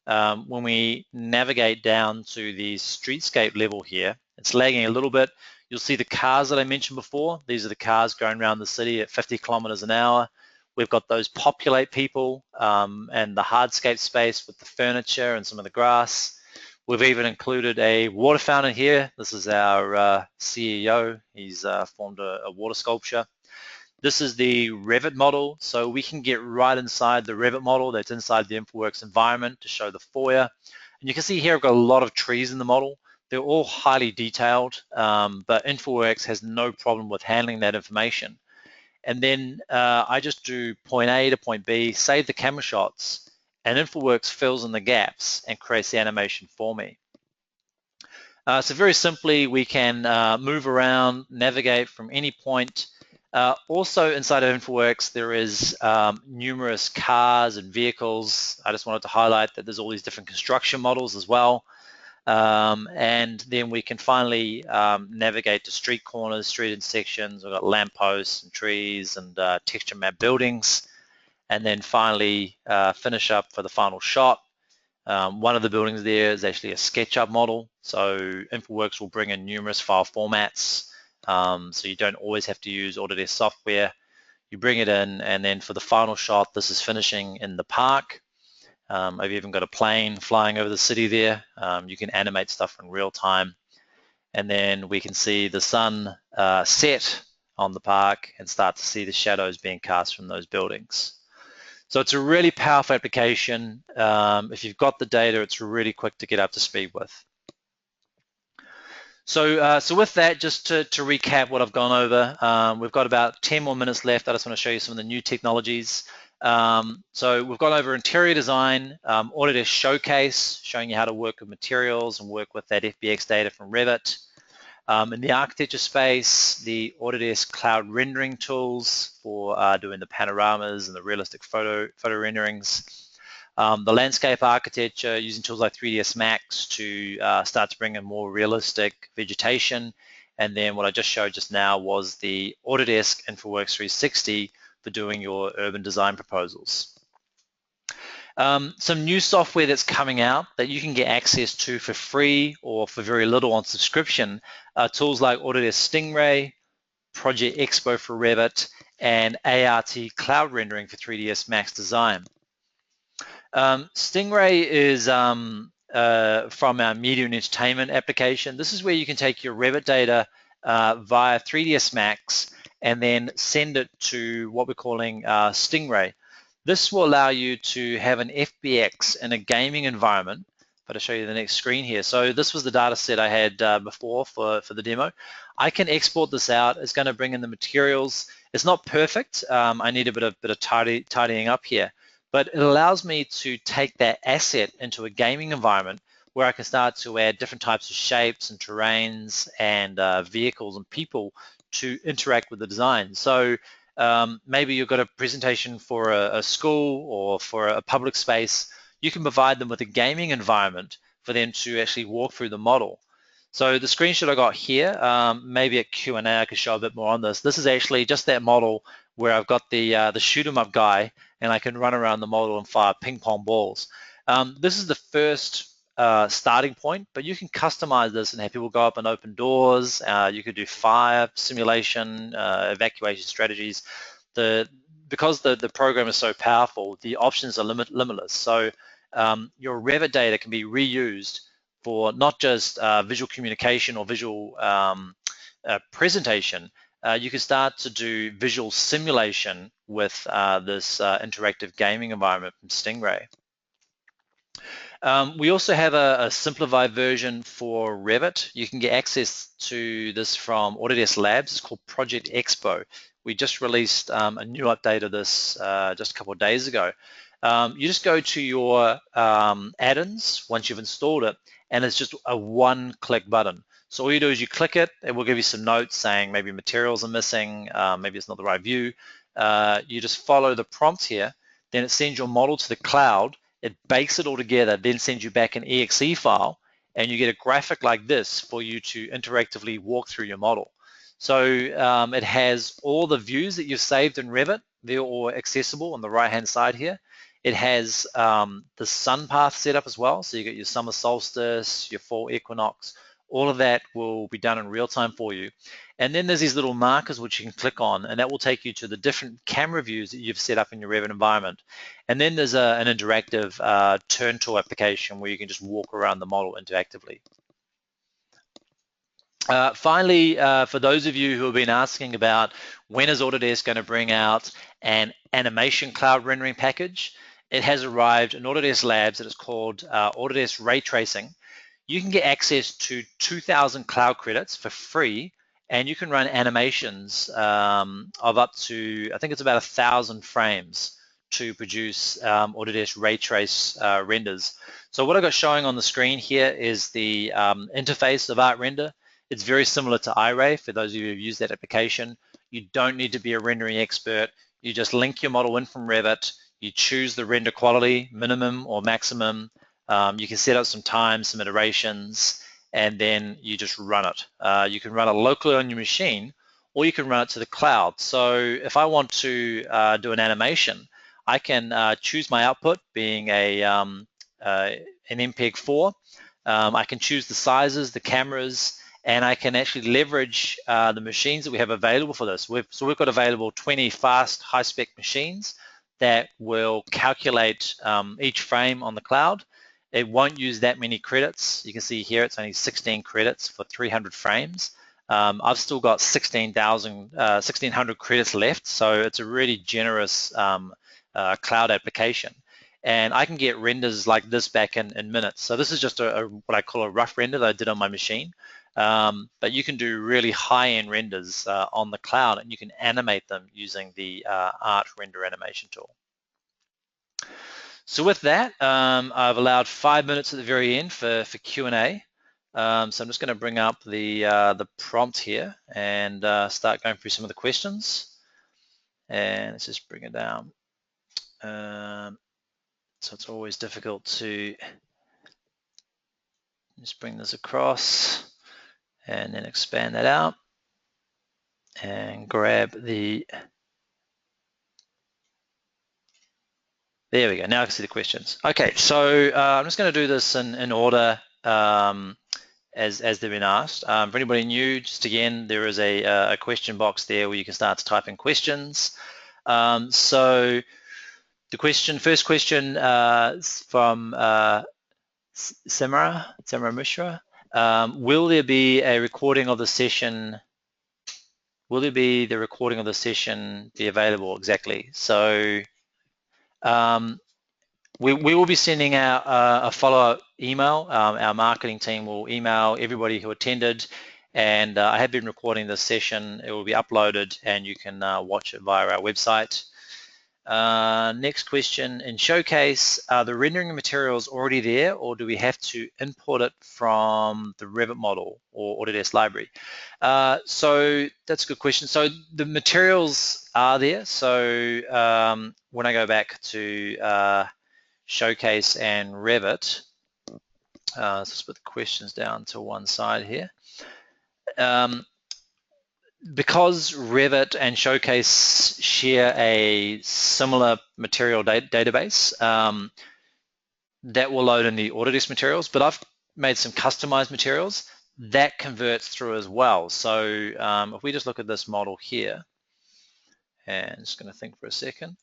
When we navigate down to the streetscape level here, it's lagging a little bit. You'll see the cars that I mentioned before. These are the cars going around the city at 50 kilometers an hour. We've got those Populate people and the hardscape space with the furniture and some of the grass. We've even included a water fountain here. This is our CEO. He's formed a water sculpture. This is the Revit model. So we can get right inside the Revit model that's inside the InfraWorks environment to show the foyer. And you can see here I've got a lot of trees in the model. They're all highly detailed, but InfraWorks has no problem with handling that information. And then I just do point A to point B, save the camera shots, and InfraWorks fills in the gaps and creates the animation for me. So very simply, we can move around, navigate from any point. Also inside of InfraWorks, there is numerous cars and vehicles. I just wanted to highlight that there's all these different construction models as well. And then we can finally navigate to street corners, street intersections. We've got lampposts and trees and texture map buildings. And then finally finish up for the final shot. One of the buildings there is actually a SketchUp model. So InfraWorks will bring in numerous file formats. So you don't always have to use Autodesk software. You bring it in, and then for the final shot, this is finishing in the park. I've even got a plane flying over the city there. You can animate stuff in real time. And then we can see the sun set on the park and start to see the shadows being cast from those buildings. So it's a really powerful application. If you've got the data, it's really quick to get up to speed with. So with that, just to recap what I've gone over, we've got about 10 more minutes left. I just want to show you some of the new technologies. So we've gone over interior design, Autodesk Showcase, showing you how to work with materials and work with that FBX data from Revit. In the architecture space, the Autodesk Cloud Rendering tools for doing the panoramas and the realistic photo renderings. The landscape architecture using tools like 3ds Max to start to bring in more realistic vegetation. And then what I just showed just now was the Autodesk InfraWorks 360 for doing your urban design proposals. Some new software that's coming out that you can get access to for free or for very little on subscription are tools like Autodesk Sting Ray, Project Expo for Revit, and ART Cloud Rendering for 3ds Max Design. Sting Ray is from our media and entertainment application. This is where you can take your Revit data via 3ds Max and then send it to what we're calling Sting Ray. This will allow you to have an FBX in a gaming environment. But I'll show you the next screen here. So this was the data set I had before for the demo. I can export this out. It's going to bring in the materials. It's not perfect. I need a bit of tidying up here. But it allows me to take that asset into a gaming environment where I can start to add different types of shapes and terrains and vehicles and people to interact with the design. So maybe you've got a presentation for a school or for a public space. You can provide them with a gaming environment for them to actually walk through the model. So the screenshot I got here, maybe at Q&A I could show a bit more on this. This is actually just that model where I've got the shoot 'em up guy and I can run around the model and fire ping pong balls. This is the first starting point, but you can customize this and have people go up and open doors. You could do fire simulation, evacuation strategies. Because the program is so powerful, the options are limitless. So your Revit data can be reused for not just visual communication or visual presentation. You can start to do visual simulation with this interactive gaming environment from Sting Ray. We also have a simplified version for Revit. You can get access to this from Autodesk Labs. It's called Project Expo. We just released a new update of this just a couple of days ago. You just go to your add-ins once you've installed it, and it's just a one-click button. So all you do is you click it, it will give you some notes saying maybe materials are missing, maybe it's not the right view. You just follow the prompt here, then it sends your model to the cloud, it bakes it all together, then sends you back an EXE file, and you get a graphic like this for you to interactively walk through your model. So it has all the views that you've saved in Revit. They're all accessible on the right-hand side here. It has the Sunpath set up as well. So you get your summer solstice, your fall equinox, all of that will be done in real time for you. And then there's these little markers which you can click on, and that will take you to the different camera views that you've set up in your Revit environment. And then there's an interactive turn tool application where you can just walk around the model interactively. Finally, for those of you who have been asking about when is Autodesk going to bring out an animation cloud rendering package, it has arrived in Autodesk Labs. It is called Autodesk Ray Tracing. You can get access to 2,000 cloud credits for free, and you can run animations of up to, I think it's about 1,000 frames to produce Autodesk Ray Trace renders. So what I got showing on the screen here is the interface of Art Render. It's very similar to iRay for those of you who've used that application. You don't need to be a rendering expert. You just link your model in from Revit. You choose the render quality, minimum or maximum. You can set up some time, some iterations, and then you just run it. You can run it locally on your machine, or you can run it to the cloud. So if I want to do an animation, I can choose my output being an MPEG-4. I can choose the sizes, the cameras, and I can actually leverage the machines that we have available for this. So we've got available 20 fast, high-spec machines that will calculate each frame on the cloud. It won't use that many credits. You can see here it's only 16 credits for 300 frames. I've still got 1,600 credits left, so it's a really generous cloud application. And I can get renders like this back in minutes. So this is just what I call a rough render that I did on my machine. But you can do really high-end renders on the cloud, and you can animate them using the ART render animation tool. So with that, I've allowed 5 minutes at the very end for Q&A. So I'm just going to bring up the prompt here and start going through some of the questions. And let's just bring it down. So it's always difficult to just bring this across and then expand that out and grab the, there we go, now I can see the questions. Okay, so I'm just going to do this in order as they've been asked. For anybody new, just again, there is a question box there where you can start to type in questions. So the first question is from Samara Mishra. Will there be a recording of the session? Will there be the recording of the session be available? Exactly. So We will be sending out a follow-up email. Our marketing team will email everybody who attended, and I have been recording this session. It will be uploaded and you can watch it via our website. Next question, in Showcase, are the rendering materials already there, or do we have to import it from the Revit model or Autodesk library? So that's a good question. So the materials are there. So when I go back to Showcase and Revit, let's put the questions down to one side here. Because Revit and Showcase share a similar material database, that will load in the Autodesk materials, but I've made some customized materials that converts through as well. So if we just look at this model here, and just going to think for a second,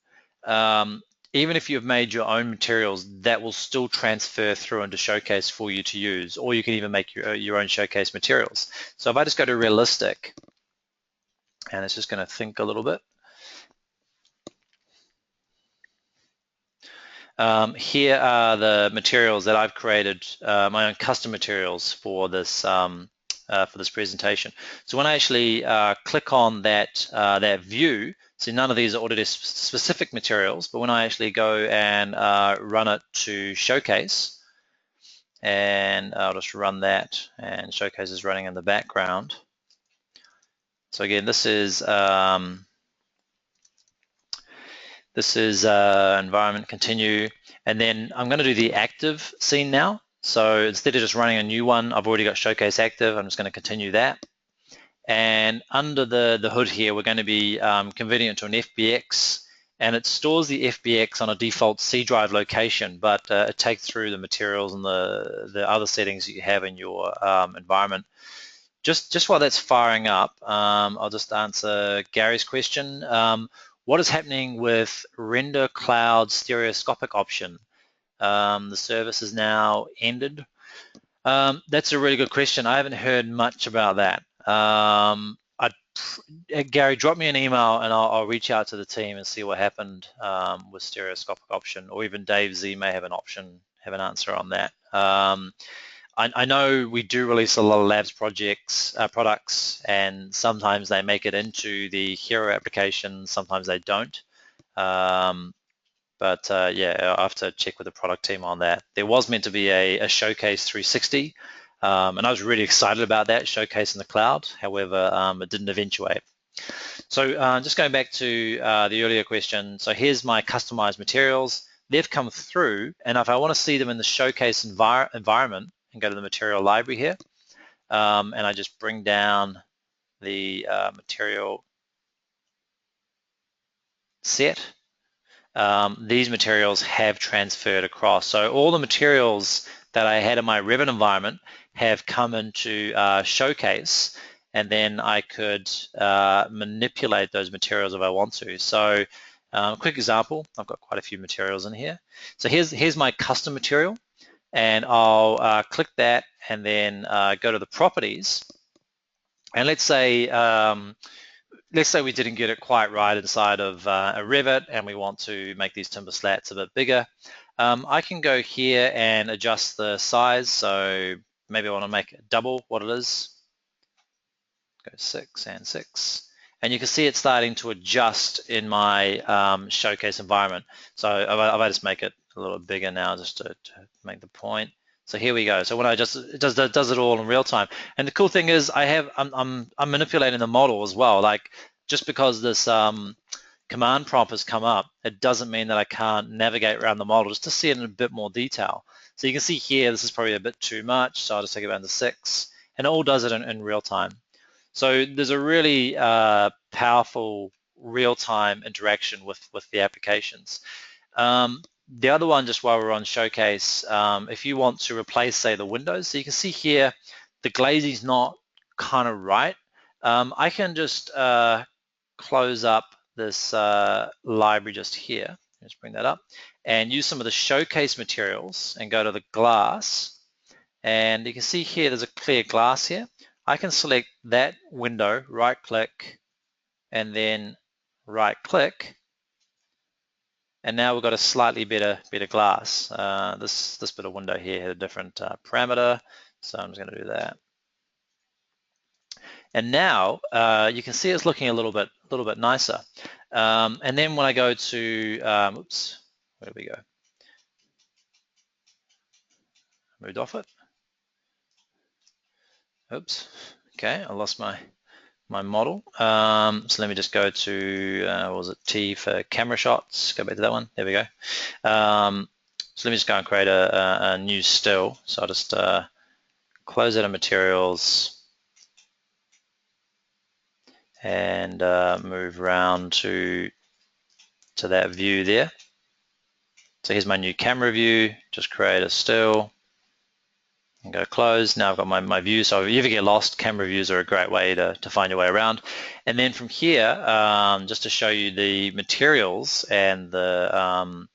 even if you've made your own materials, that will still transfer through into Showcase for you to use, or you can even make your own Showcase materials. So if I just go to realistic, and it's just going to think a little bit. Here are the materials that I've created, my own custom materials for this presentation. So when I actually click on that view, see none of these are Autodesk specific materials, but when I actually go and run it to Showcase, and I'll just run that, and Showcase is running in the background. So again, this is environment continue, and then I'm going to do the active scene now. So instead of just running a new one, I've already got Showcase active. I'm just going to continue that. And under the hood here, we're going to be converting it to an FBX, and it stores the FBX on a default C drive location, but it takes through the materials and the other settings that you have in your environment. Just while that's firing up, I'll just answer Gary's question. What is happening with Render Cloud stereoscopic option? The service is now ended. That's a really good question. I haven't heard much about that. Gary, drop me an email and I'll reach out to the team and see what happened with stereoscopic option, or even Dave Z may have an answer on that. I know we do release a lot of labs products, and sometimes they make it into the hero application, sometimes they don't. Yeah, I'll have to check with the product team on that. There was meant to be a Showcase 360, and I was really excited about that, Showcase in the cloud. However, it didn't eventuate. So just going back to the earlier question, so here's my customized materials. They've come through, and if I want to see them in the Showcase environment, and go to the material library here, and I just bring down the material set. These materials have transferred across. So all the materials that I had in my Revit environment have come into Showcase, and then I could manipulate those materials if I want to. So quick example, I've got quite a few materials in here. So here's my custom material. And I'll click that and then go to the properties. And let's say we didn't get it quite right inside of a Revit, and we want to make these timber slats a bit bigger. I can go here and adjust the size. So maybe I want to make it double what it is. Go 6 and 6. And you can see it starting to adjust in my Showcase environment. So if I just make it a little bigger now, just to make the point. So here we go. So when I just it does it all in real time. And the cool thing is I'm manipulating the model as well. Like, just because this command prompt has come up, it doesn't mean that I can't navigate around the model just to see it in a bit more detail. So you can see here, this is probably a bit too much. So I'll just take it down to 6, and it all does it in real time. So there's a really powerful real-time interaction with the applications. The other one, just while we're on Showcase, if you want to replace, say, the windows, so you can see here the glazing's not kind of right. I can just close up this library just here. Let's bring that up and use some of the Showcase materials and go to the glass. And you can see here there's a clear glass here. I can select that window, right-click, and then right-click, and now we've got a slightly better glass. This bit of window here had a different parameter, so I'm just going to do that. And now you can see it's looking a little bit nicer. And then when I go to, oops, where do we go? Moved off it. Oops. Okay, I lost my model. So let me just go to, what was it, T for camera shots. Go back to that one. There we go. So let me just go and create a new still. So I'll just close out of materials and move around to that view there. So here's my new camera view. Just create a still and go close. Now I've got my view. So if you ever get lost, camera views are a great way to find your way around. And then from here, just to show you the materials and the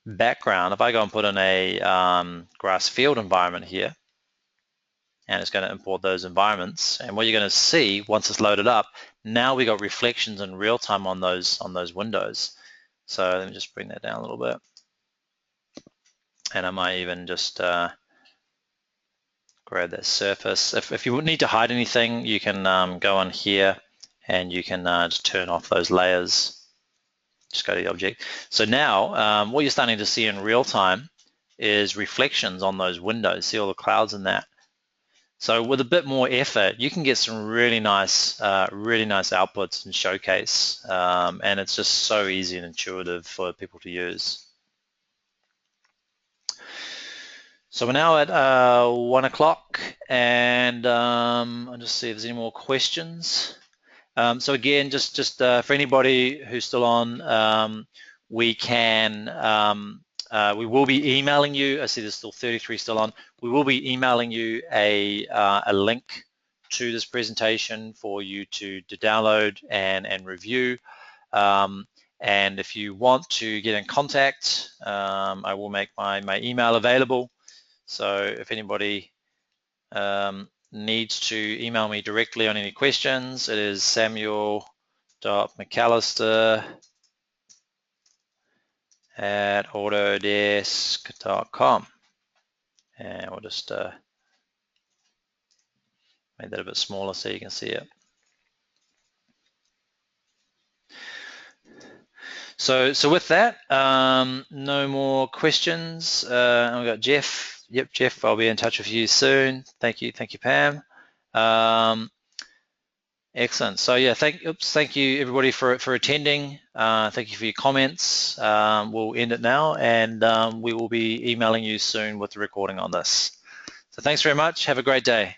background, if I go and put in a grass field environment here, and it's going to import those environments, and what you're going to see once it's loaded up, now we got reflections in real time on those windows. So let me just bring that down a little bit, and I might even just grab that surface. If you need to hide anything, you can go on here and you can just turn off those layers. Just go to the object. So now what you're starting to see in real time is reflections on those windows. See all the clouds in that. So with a bit more effort, you can get some really nice outputs in Showcase, and it's just so easy and intuitive for people to use. So we're now at 1 o'clock, and I'll just see if there's any more questions. So again, just for anybody who's still on, we will be emailing you. I see there's still 33 still on. We will be emailing you a link to this presentation for you to download and review. And if you want to get in contact, I will make my email available. So if anybody needs to email me directly on any questions, it is samuel.mcallister@autodesk.com, and we'll just make that a bit smaller so you can see it. So with that, no more questions. I've got Jeff. Yep, Jeff, I'll be in touch with you soon. Thank you, Pam. Excellent. So yeah, thank you everybody for attending. Thank you for your comments. We'll end it now, and we will be emailing you soon with the recording on this. So thanks very much. Have a great day.